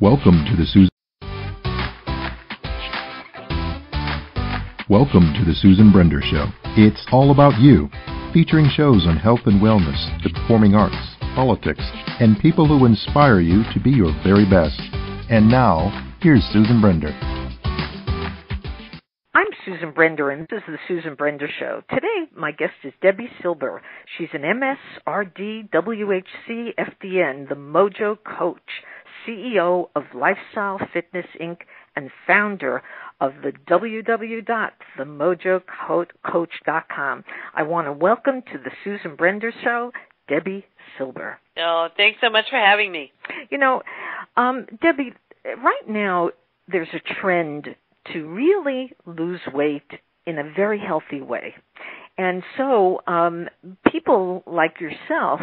Welcome to the Susan Brender Show. It's all about you, featuring shows on health and wellness, the performing arts, politics, and people who inspire you to be your very best. And now, here's Susan Brender. I'm Susan Brender, and this is the Susan Brender Show. Today, my guest is Debi Silber. She's an MS, RD, WHC, FDN, the Mojo Coach, CEO of Lifestyle Fitness, Inc., and founder of the www.themojocoach.com. I want to welcome to the Susan Brender Show, Debi Silber. Oh, thanks so much for having me. You know, Debi, right now there's a trend to really lose weight in a very healthy way. And so people like yourself,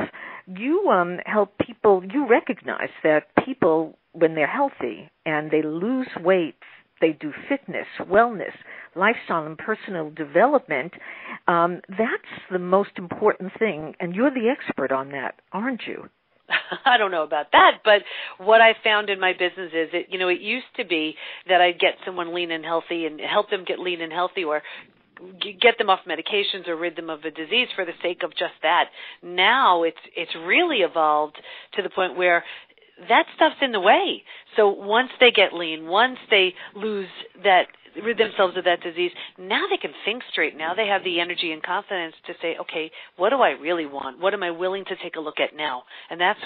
you help people, you recognize that people, when they're healthy and they lose weight, they do fitness, wellness, lifestyle, and personal development, that's the most important thing. And you're the expert on that, aren't you? I don't know about that, but what I found in my business is it used to be that I'd get someone lean and healthy and help them get lean and healthy, or get them off medications or rid them of a disease for the sake of just that. Now it's really evolved to the point where that stuff's in the way. So once they get lean, once they rid themselves of that disease, now they can think straight. Now they have the energy and confidence to say, okay, what do I really want? What am I willing to take a look at now? And that's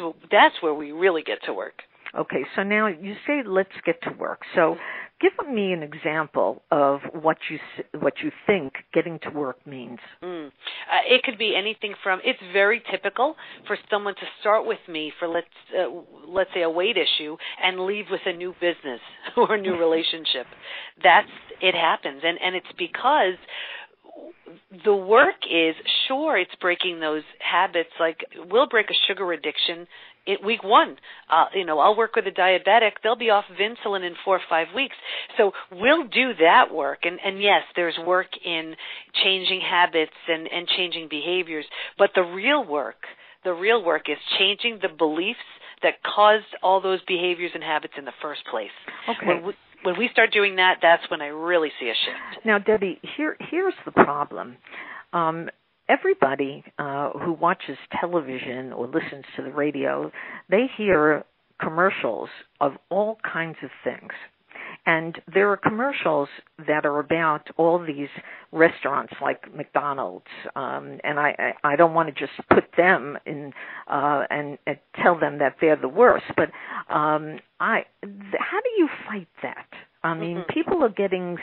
where we really get to work. Okay, so now you say let's get to work. So give me an example of what you think getting to work means. It could be anything from, it's very typical for someone to start with me for, let's say, a weight issue and leave with a new business or a new relationship. It happens. And it's because the work is, sure, it's breaking those habits. Like, we'll break a sugar addiction in week 1. I'll work with a diabetic. They'll be off of insulin in 4 or 5 weeks. So we'll do that work. And yes, there's work in changing habits and changing behaviors. But the real work is changing the beliefs that caused all those behaviors and habits in the first place. Okay. When we start doing that, that's when I really see a shift. Now, Debi, here's the problem. Everybody who watches television or listens to the radio, they hear commercials of all kinds of things. And there are commercials that are about all these restaurants like McDonald's, and I don't want to just put them in and tell them that they're the worst, but how do you fight that? I mean, people are getting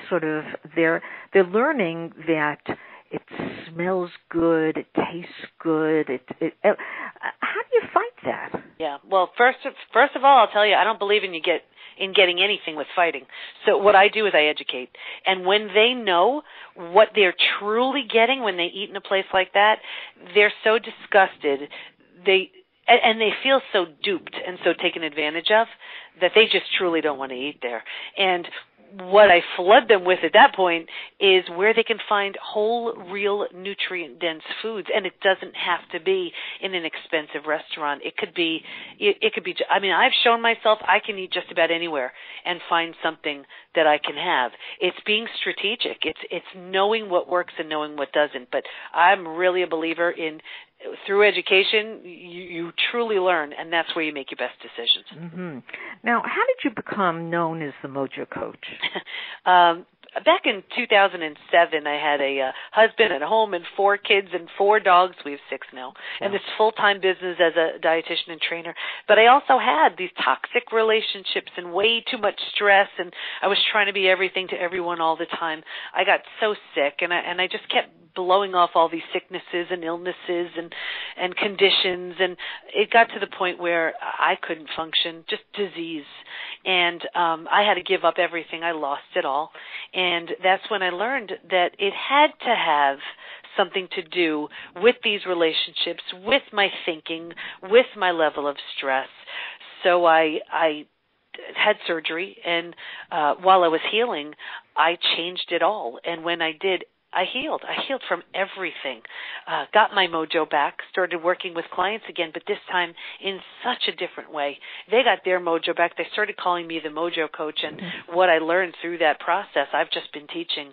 they're learning that it smells good, it tastes good. How do you fight that? Yeah. Well, first of all, I'll tell you, I don't believe in getting anything with fighting. So what I do is I educate. And when they know what they're truly getting when they eat in a place like that, they're so disgusted. And they feel so duped and so taken advantage of that they just truly don't want to eat there. And what I flood them with at that point is where they can find whole, real, nutrient-dense foods, and it doesn't have to be in an expensive restaurant. It could be. I mean, I've shown myself I can eat just about anywhere and find something that I can have. It's being strategic. It's knowing what works and knowing what doesn't. But I'm really a believer in, through education, you truly learn, and that's where you make your best decisions. Mm-hmm. Now, how did you become known as the Mojo Coach? Back in 2007, I had a husband at home and 4 kids and 4 dogs. We have 6 now. Yeah. And this full-time business as a dietitian and trainer. But I also had these toxic relationships and way too much stress, and I was trying to be everything to everyone all the time. I got so sick, and I just kept blowing off all these sicknesses and illnesses and conditions, and it got to the point where I couldn't function, just disease. And I had to give up everything. I lost it all. And that's when I learned that it had to have something to do with these relationships, with my thinking, with my level of stress. So I had surgery, and while I was healing, I changed it all. And when I did, I healed from everything. Got my mojo back, started working with clients again, but this time in such a different way. They got their mojo back. They started calling me the mojo coach, and what I learned through that process, I've just been teaching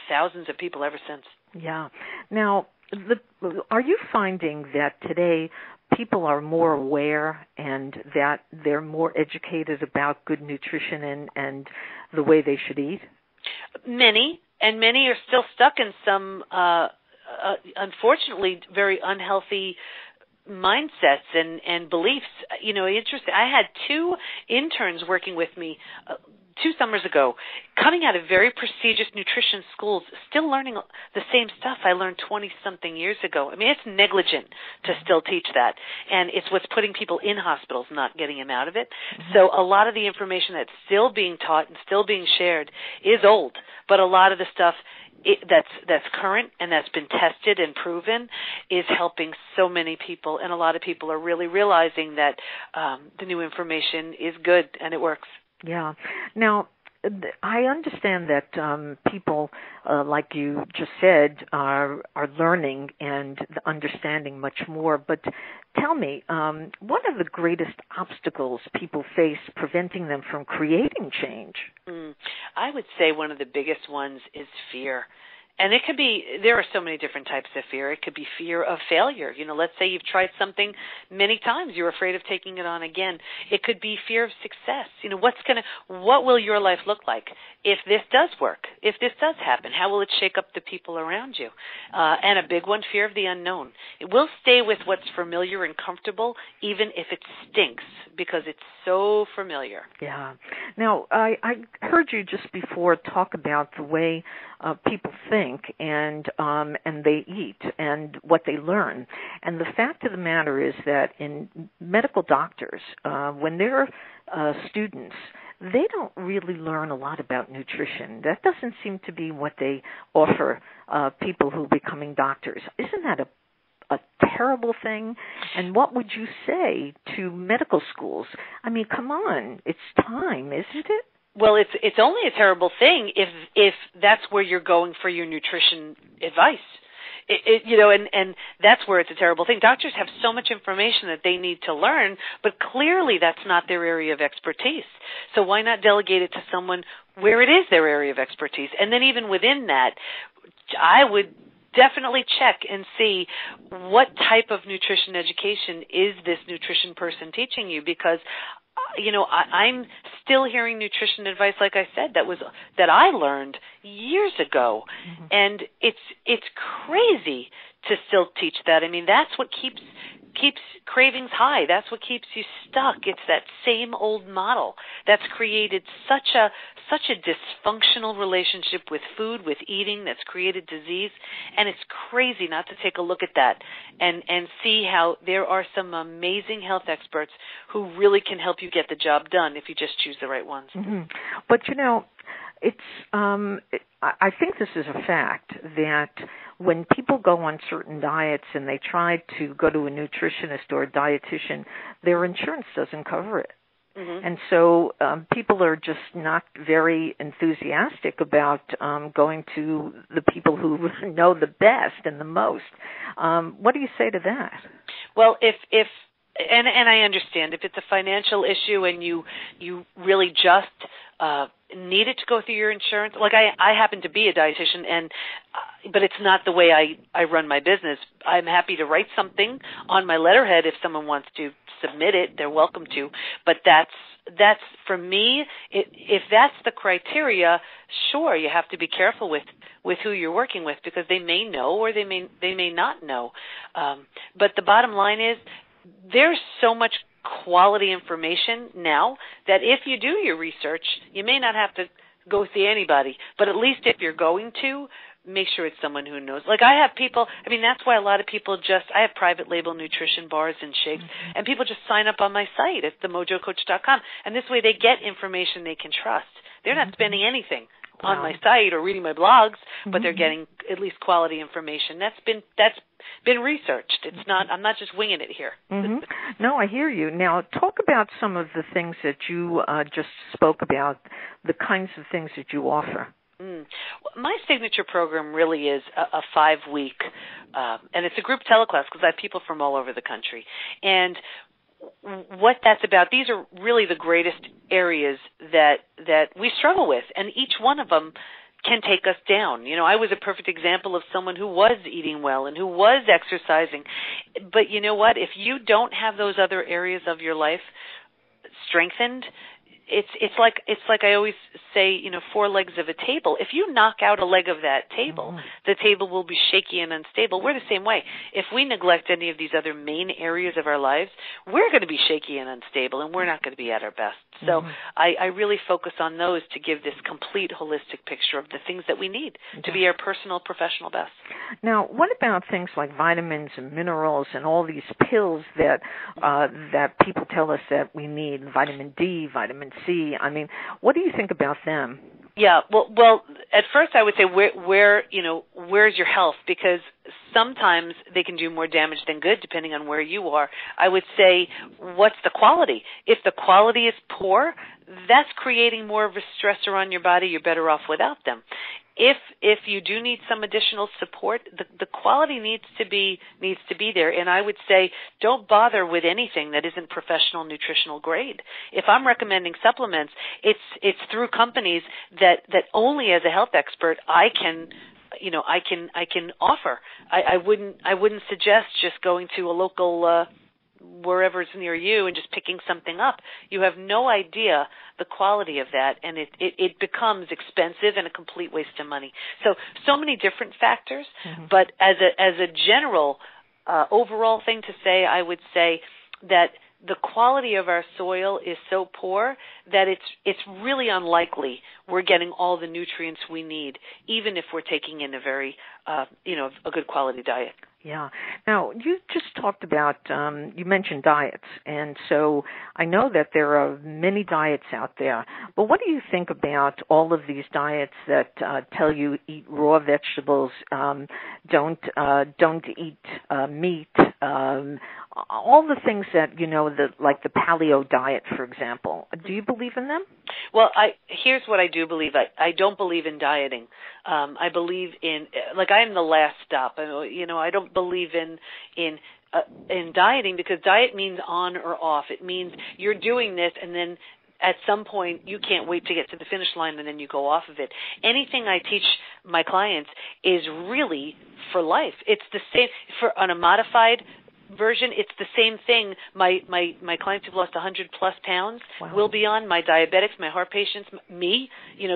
thousands of people ever since. Yeah. Now, are you finding that today people are more aware and that they're more educated about good nutrition and the way they should eat? Many are still stuck in some, unfortunately, very unhealthy mindsets and beliefs. Interesting. I had 2 interns working with me 2 summers ago, coming out of very prestigious nutrition schools, still learning the same stuff I learned 20-something years ago. I mean, it's negligent to still teach that, and it's what's putting people in hospitals, not getting them out of it. Mm-hmm. So a lot of the information that's still being taught and still being shared is old, but a lot of the stuff that's current and that's been tested and proven is helping so many people, and a lot of people are really realizing that the new information is good and it works. Yeah. Now, I understand that people, like you just said, are learning and understanding much more. But tell me, what are the greatest obstacles people face preventing them from creating change? I would say one of the biggest ones is fear. And it could be, there are so many different types of fear. It could be fear of failure. Let's say you've tried something many times. You're afraid of taking it on again. It could be fear of success. What will your life look like if this does work? If this does happen, how will it shake up the people around you? And a big one, fear of the unknown. It will stay with what's familiar and comfortable, even if it stinks, because it's so familiar. Yeah. Now, I heard you just before talk about the way people think and they eat and what they learn. And the fact of the matter is that in medical doctors, when they're students, they don't really learn a lot about nutrition. That doesn't seem to be what they offer people who are becoming doctors. Isn't that a terrible thing? And what would you say to medical schools? I mean, come on, it's time, isn't it? Well, it's only a terrible thing if that's where you're going for your nutrition advice. And that's where it's a terrible thing. Doctors have so much information that they need to learn, but clearly that's not their area of expertise. So why not delegate it to someone where it is their area of expertise? And then even within that, I would definitely check and see what type of nutrition education is this nutrition person teaching you, because I'm still hearing nutrition advice, like I said, that I learned years ago, mm-hmm. and it's crazy to still teach that. I mean, that's what keeps cravings high. That's what keeps you stuck. It's that same old model that's created such a dysfunctional relationship with food, with eating, that's created disease. And it's crazy not to take a look at that and see how there are some amazing health experts who really can help you get the job done if you just choose the right ones. Mm-hmm. But it's I think this is a fact that when people go on certain diets and they try to go to a nutritionist or a dietitian, their insurance doesn't cover it. Mm-hmm. And so people are just not very enthusiastic about going to the people who know the best and the most. What do you say to that? Well, if I understand, if it's a financial issue and you really just need it to go through your insurance, like I happen to be a dietitian, but it's not the way I run my business. I'm happy to write something on my letterhead if someone wants to submit it. They're welcome to. But that's for me. If that's the criteria, sure, you have to be careful with who you're working with, because they may know or they may not know. But the bottom line is, there's so much quality information now that if you do your research, you may not have to go see anybody, but at least if you're going to, make sure it's someone who knows. Like I have people, that's why a lot of people I have private label nutrition bars and shakes, mm-hmm. and people just sign up on my site at themojocoach.com, and this way they get information they can trust. They're not spending anything on my site or reading my blogs, but mm-hmm. they're getting at least quality information. That's been researched. It's not. I'm not just winging it here. Mm-hmm. No, I hear you. Now, talk about some of the things that you just spoke about, the kinds of things that you offer. My signature program really is a 5-week, and it's a group teleclass because I have people from all over the country. And what that's about, these are really the greatest areas that we struggle with, and each one of them can take us down. You know, I was a perfect example of someone who was eating well and who was exercising. But you know what? If you don't have those other areas of your life strengthened, it's like I always say, you know, 4 legs of a table. If you knock out a leg of that table, the table will be shaky and unstable. We're the same way. If we neglect any of these other main areas of our lives, we're going to be shaky and unstable, and we're not going to be at our best. So I really focus on those to give this complete holistic picture of the things that we need to be our personal, professional best. Now, what about things like vitamins and minerals and all these pills that people tell us that we need, vitamin D, vitamin C? I mean, what do you think about them? Yeah, well, at first I would say where's your health? Because sometimes they can do more damage than good depending on where you are. I would say, what's the quality? If the quality is poor, that's creating more of a stressor on your body. You're better off without them. If you do need some additional support, the quality needs to be there. And I would say don't bother with anything that isn't professional nutritional grade. If I'm recommending supplements, it's through companies that only as a health expert I can offer. I wouldn't suggest just going to a local wherever it's near you and just picking something up. You have no idea the quality of that, and it becomes expensive and a complete waste of money. So many different factors, but as a general overall thing to say, I would say that the quality of our soil is so poor that it's really unlikely we're getting all the nutrients we need, even if we're taking in a very a good quality diet. Yeah. Now, you just talked about, you mentioned diets, and so I know that there are many diets out there, but what do you think about all of these diets that tell you eat raw vegetables, don't eat meat, all the things that, like the paleo diet, for example. Do you believe in them? Well, here's what I do believe. I don't believe in dieting. I believe in, I am the last stop. I don't believe in dieting, because diet means on or off. It means you're doing this and then at some point you can't wait to get to the finish line and then you go off of it. Anything I teach my clients is really for life. It's the same on a modified version. It's the same thing. My clients who've lost 100 plus pounds will be on. My diabetics, my heart patients, me,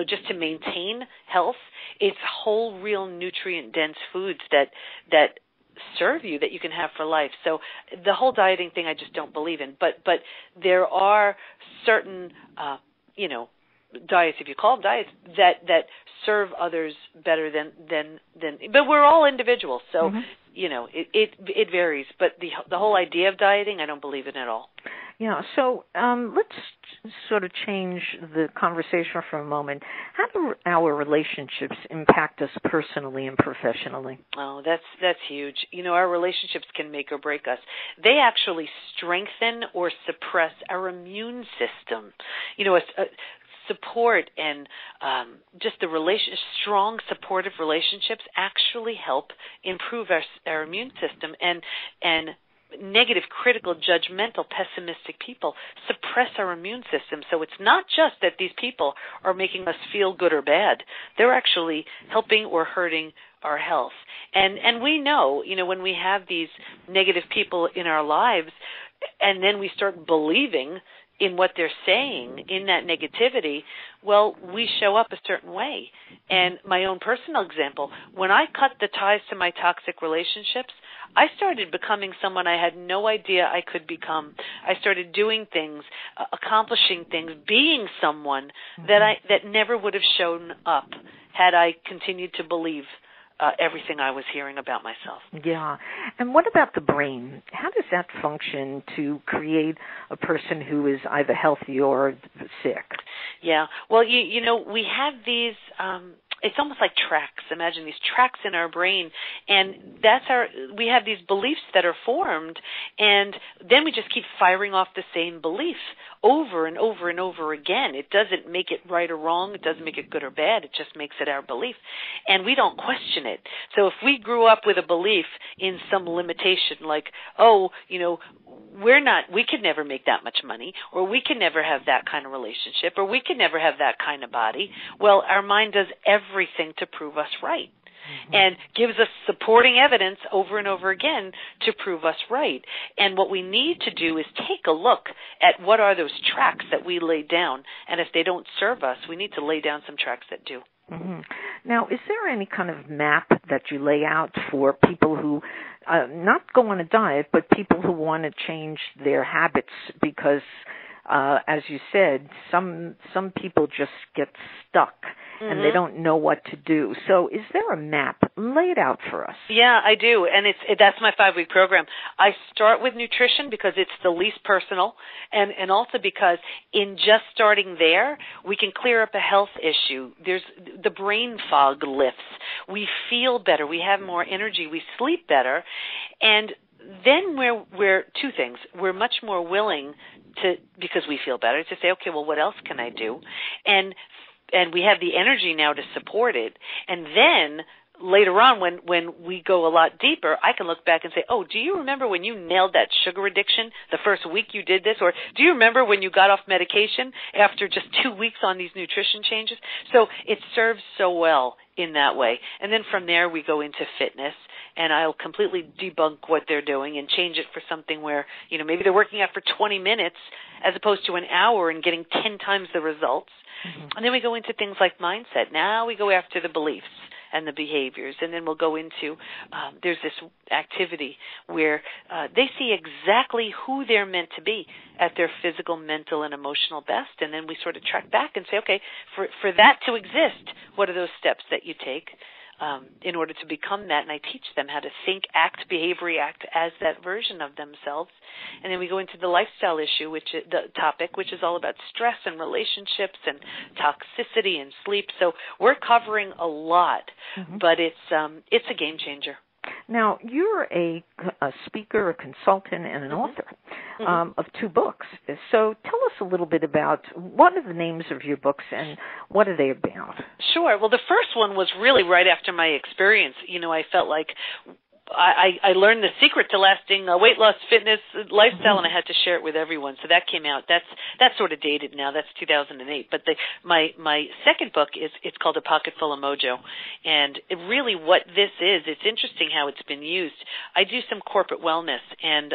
just to maintain health. It's whole, real, nutrient-dense foods that serve you, that you can have for life. So the whole dieting thing I just don't believe in. But there are certain, diets, if you call them diets, that serve others better than. But we're all individuals, so it varies. But the whole idea of dieting, I don't believe in at all. Yeah. So let's sort of change the conversation for a moment. How do our relationships impact us personally and professionally? Oh, that's huge. Our relationships can make or break us. They actually strengthen or suppress our immune system. Support and just the strong supportive relationships actually help improve our immune system, and negative, critical, judgmental, pessimistic people suppress our immune system. So it's not just that these people are making us feel good or bad. They're actually helping or hurting our health. And we know, when we have these negative people in our lives and then we start believing in what they're saying, in that negativity, well, we show up a certain way. And my own personal example, when I cut the ties to my toxic relationships, I started becoming someone I had no idea I could become. I started doing things, accomplishing things, being someone that never would have shown up had I continued to believe everything I was hearing about myself. Yeah. And what about the brain? How does that function to create a person who is either healthy or sick? Yeah. Well, we have these it's almost like tracks. Imagine these tracks in our brain, and we have these beliefs that are formed, and then we just keep firing off the same belief over and over and over again. It doesn't make it right or wrong. It doesn't make it good or bad. It just makes it our belief, and we don't question it. So if we grew up with a belief in some limitation, like, we could never make that much money, or we could never have that kind of relationship, or we could never have that kind of body, well, our mind does everything to prove us right. And gives us supporting evidence over and over again to prove us right. And what we need to do is take a look at what are those tracks that we lay down. And if they don't serve us, we need to lay down some tracks that do. Mm-hmm. Now, is there any kind of map that you lay out for people who not go on a diet, but people who want to change their habits? Because, as you said, some people just get stuck. And they don't know what to do. So is there a map? Lay it out for us. Yeah, I do. And that's my 5-week program. I start with nutrition because it's the least personal, and also because in just starting there, we can clear up a health issue. There's the brain fog lifts. We feel better. We have more energy. We sleep better. And then we're two things. We're much more willing to, because we feel better, to say, okay, well, what else can I do? And we have the energy now to support it. And then later on, when we go a lot deeper, I can look back and say, oh, do you remember when you nailed that sugar addiction the first week you did this? Or do you remember when you got off medication after just 2 weeks on these nutrition changes? So it serves so well in that way. And then from there, we go into fitness, and I'll completely debunk what they're doing and change it for something where, maybe they're working out for 20 minutes as opposed to an hour and getting 10 times the results. Mm-hmm. And then we go into things like mindset. Now we go after the beliefs and the behaviors, and then we'll go into, there's this activity where they see exactly who they're meant to be at their physical, mental, and emotional best, and then we sort of track back and say, okay, for that to exist, what are those steps that you take in order to become that? And I teach them how to think, act, behave, react as that version of themselves. And then we go into the lifestyle issue, which is the topic, which is all about stress and relationships and toxicity and sleep. So we're covering a lot, but it's a game changer. Now, you're a speaker, a consultant, and an author of 2 books. So tell us a little bit about what are the names of your books and what are they about? Sure. Well, the first one was really right after my experience. I felt like I learned the secret to lasting weight loss, fitness, lifestyle, and I had to share it with everyone. So that came out. That's sort of dated now. That's 2008. But my second book it's called A Pocket Full of Mojo, and really what this is, it's interesting how it's been used. I do some corporate wellness, and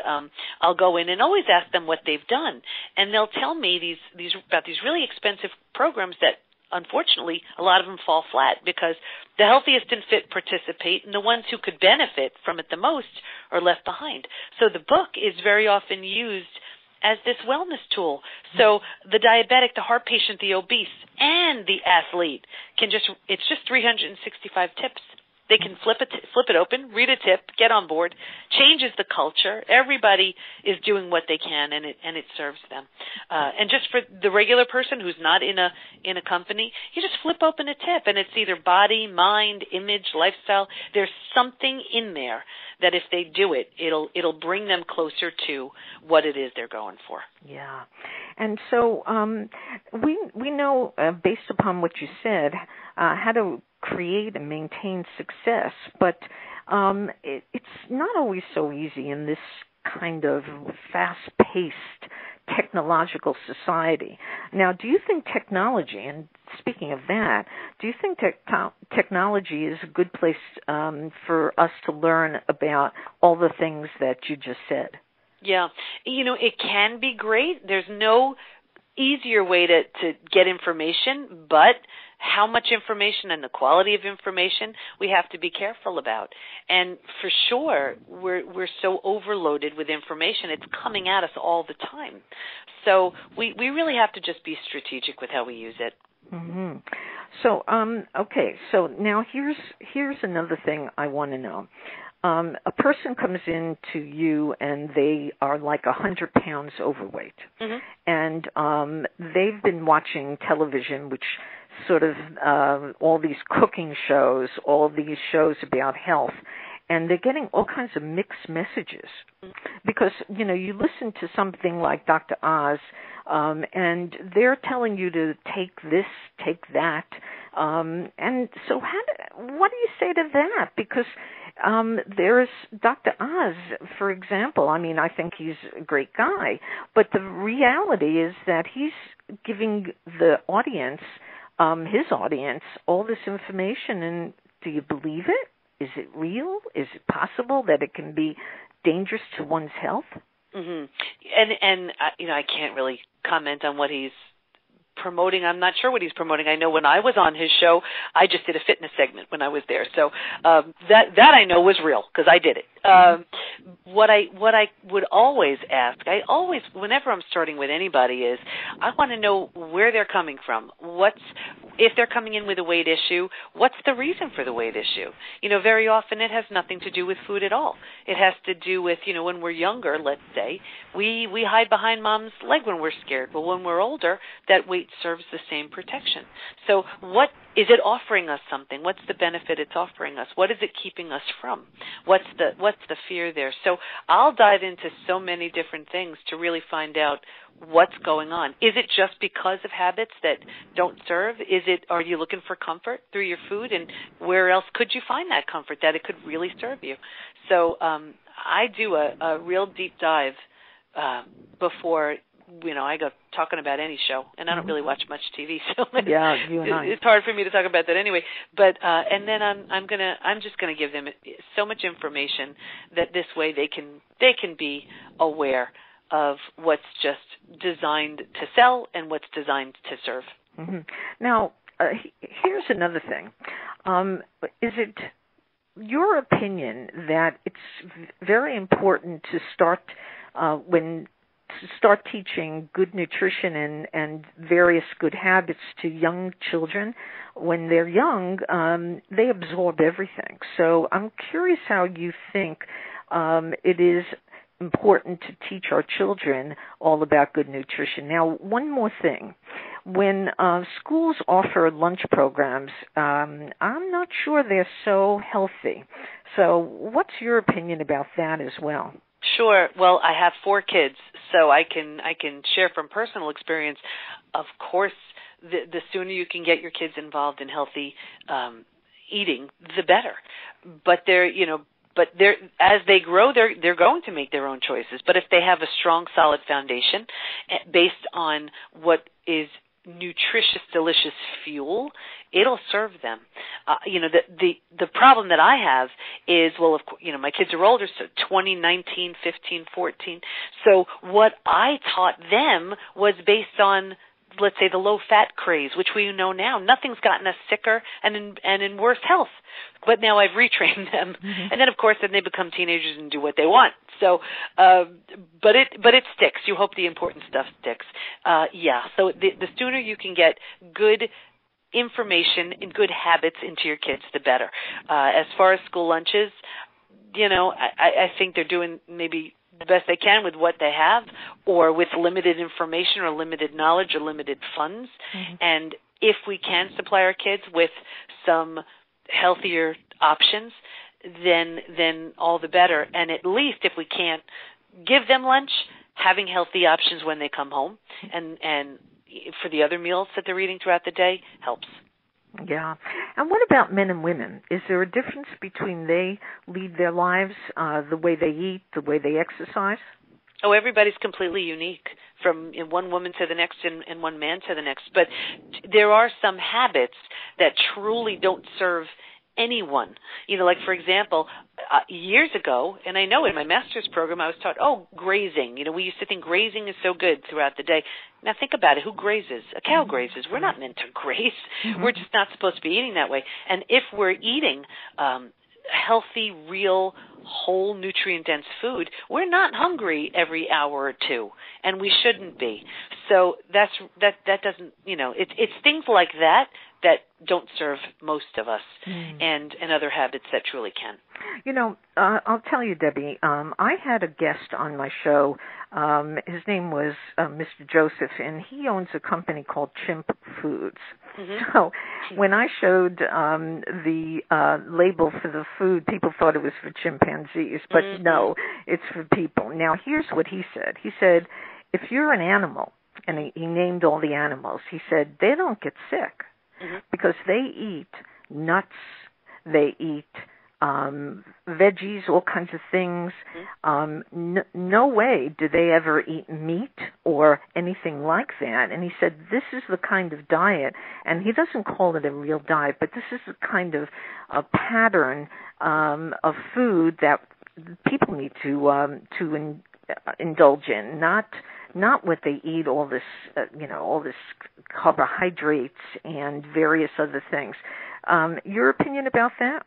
I'll go in and always ask them what they've done, and they'll tell me these about these really expensive programs that, unfortunately, a lot of them fall flat because the healthiest and fit participate, and the ones who could benefit from it the most are left behind. So the book is very often used as this wellness tool. So the diabetic, the heart patient, the obese, and the athlete it's just 365 tips. They can flip it open, read a tip, get on board, changes the culture. Everybody is doing what they can, and it serves them. And just for the regular person who's not in a company, you just flip open a tip, and it's either body, mind, image, lifestyle. There's something in there that if they do it, it'll bring them closer to what it is they're going for. Yeah. And so we know, based upon what you said, how to create and maintain success, but it's not always so easy in this kind of fast-paced technological society. Now, do you think technology, and speaking of that, do you think technology is a good place for us to learn about all the things that you just said? Yeah. It can be great. There's no easier way to get information, but how much information and the quality of information we have to be careful about. And for sure, we're so overloaded with information. It's coming at us all the time. So we really have to just be strategic with how we use it. Mm-hmm. So, okay, so now here's another thing I want to know. A person comes in to you and they are like 100 pounds overweight, and they've been watching television, which sort of all these cooking shows, all these shows about health, and they're getting all kinds of mixed messages. Because, you know, you listen to something like Dr. Oz, and they're telling you to take this, take that. And so what do you say to that? Because there's Dr. Oz, for example. I mean, I think he's a great guy, but the reality is that he's giving the audience, his audience, all this information, and do you believe it? Is it real? Is it possible that it can be dangerous to one's health? Mm-hmm. And you know, I can't really comment on what he's promoting. I'm not sure what he's promoting. I know when I was on his show, I just did a fitness segment when I was there. So that I know was real because I did it. What I would always ask, whenever I'm starting with anybody, is I want to know where they're coming from. If they're coming in with a weight issue, what's the reason for the weight issue? You know, very often it has nothing to do with food at all. It has to do with, you know, when we're younger, let's say, we hide behind mom's leg when we're scared. Well, when we're older, that weight serves the same protection. So what is it offering us something? What's the benefit it's offering us? What is it keeping us from? What's the fear there? So I'll dive into so many different things to really find out what's going on. Is it just because of habits that don't serve? Are you looking for comfort through your food? And where else could you find that comfort that it could really serve you? So I do a real deep dive before, you know, I go talking about any show, and I don't really watch much TV, so yeah, you and I. It's hard for me to talk about that anyway. But and then I'm just gonna give them so much information that this way they can be aware of what's just designed to sell and what's designed to serve. Mm-hmm. Now, here's another thing. Is it your opinion that it's very important to start teaching good nutrition and various good habits to young children? When they're young, they absorb everything. So I'm curious how you think it is important to teach our children all about good nutrition. Now, one more thing. When schools offer lunch programs, I'm not sure they're so healthy. So what's your opinion about that as well? Sure. Well, I have 4 kids, so I can share from personal experience. Of course, the sooner you can get your kids involved in healthy eating, the better. But as they grow, they're going to make their own choices. But if they have a strong, solid foundation based on what is nutritious, delicious fuel, it'll serve them. The problem that I have is, well, of course, you know, my kids are older, so 20, 19, 15, 14. So what I taught them was based on, let's say, the low-fat craze, which we know now. Nothing's gotten us sicker and in worse health. But now I've retrained them. Mm-hmm. And then, of course, then they become teenagers and do what they want. So, but it sticks. You hope the important stuff sticks. So the sooner you can get good information and good habits into your kids, the better. As far as school lunches, you know, I think they're doing maybe the best they can with what they have, or with limited information or limited knowledge or limited funds. Mm-hmm. And if we can supply our kids with some healthier options, then all the better. And at least if we can't give them lunch, having healthy options when they come home and for the other meals that they're eating throughout the day helps. Yeah. And what about men and women? Is there a difference between they lead their lives, the way they eat, the way they exercise? Oh, everybody's completely unique, from one woman to the next and one man to the next. But there are some habits that truly don't serve anyone. You know, like, for example, years ago, and I know in my master's program I was taught, grazing. You know, we used to think grazing is so good throughout the day. Now think about it. Who grazes? A cow grazes. We're not meant to graze. Mm-hmm. We're just not supposed to be eating that way. And if we're eating healthy, real, whole nutrient-dense food, we're not hungry every hour or two, and we shouldn't be. So that doesn't, it's things like that don't serve most of us, and other habits that truly can. I'll tell you, Debbie, I had a guest on my show. His name was Mr. Joseph, and he owns a company called Chimp Foods. Mm-hmm. So when I showed the label for the food, people thought it was for chimpanzees, but no, it's for people. Now, here's what he said. He said, if you're an animal, and he named all the animals, he said, they don't get sick. Because they eat nuts, they eat veggies, all kinds of things. No way do they ever eat meat or anything like that. And he said this is the kind of diet, and he doesn't call it a real diet, but this is the kind of a pattern of food that people need to indulge in, not what they eat, all this, all this carbohydrates and various other things. Your opinion about that?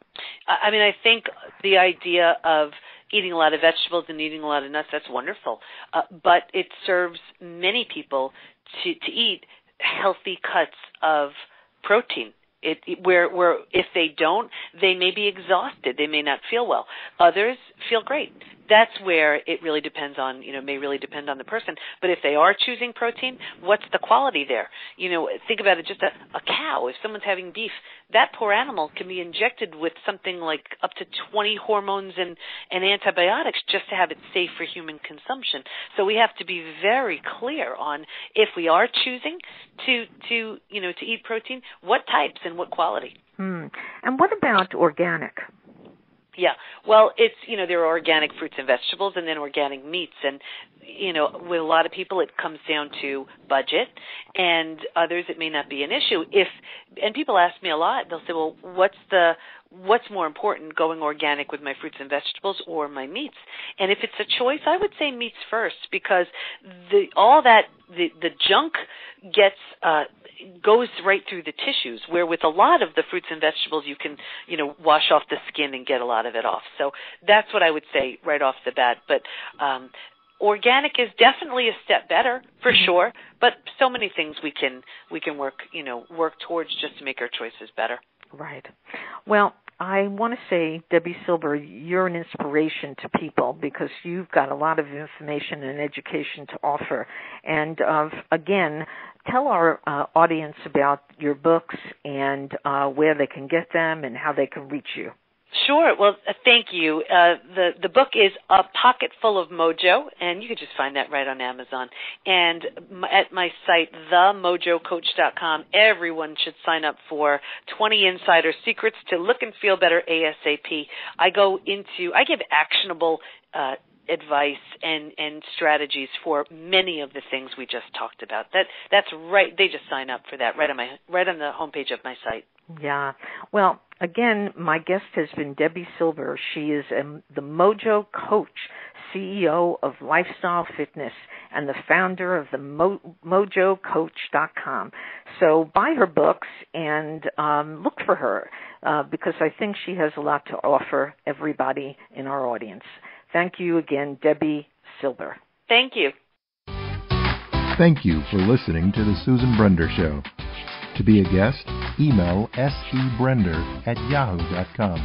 I mean, I think the idea of eating a lot of vegetables and eating a lot of nuts, that's wonderful. But it serves many people to eat healthy cuts of protein. Where if they don't, they may be exhausted. They may not feel well. Others feel great. That's where it really depends on, may really depend on the person. But if they are choosing protein, what's the quality there? Think about it, just a cow. If someone's having beef, that poor animal can be injected with something like up to 20 hormones and antibiotics just to have it safe for human consumption. So we have to be very clear on if we are choosing to eat protein, what types and what quality. And what about organic? Yeah, well, it's, there are organic fruits and vegetables and then organic meats. And, with a lot of people, it comes down to budget, and others it may not be an issue. And people ask me a lot, they'll say, well, what's more important, going organic with my fruits and vegetables or my meats? And if it's a choice, I would say meats first, because the junk goes right through the tissues, where with a lot of the fruits and vegetables you can, wash off the skin and get a lot of it off. So that's what I would say right off the bat. But organic is definitely a step better, for sure, but so many things we can work towards just to make our choices better. Right. Well, I want to say, Debi Silber, you're an inspiration to people because you've got a lot of information and education to offer. And again, tell our audience about your books and where they can get them and how they can reach you. Sure. Well, thank you. The book is A Pocket Full of Mojo, and you can just find that right on Amazon. And at my site, themojocoach.com, everyone should sign up for 20 Insider Secrets to look and feel better ASAP. I give actionable advice and strategies for many of the things we just talked about. That's right. They just sign up for that right on the homepage of my site. Yeah. Well, again, my guest has been Debi Silber. She is the Mojo Coach, CEO of Lifestyle Fitness, and the founder of the mojocoach.com. So buy her books and look for her because I think she has a lot to offer everybody in our audience. Thank you again, Debi Silber. Thank you. Thank you for listening to The Susan Brender Show. To be a guest, email sebrender@yahoo.com.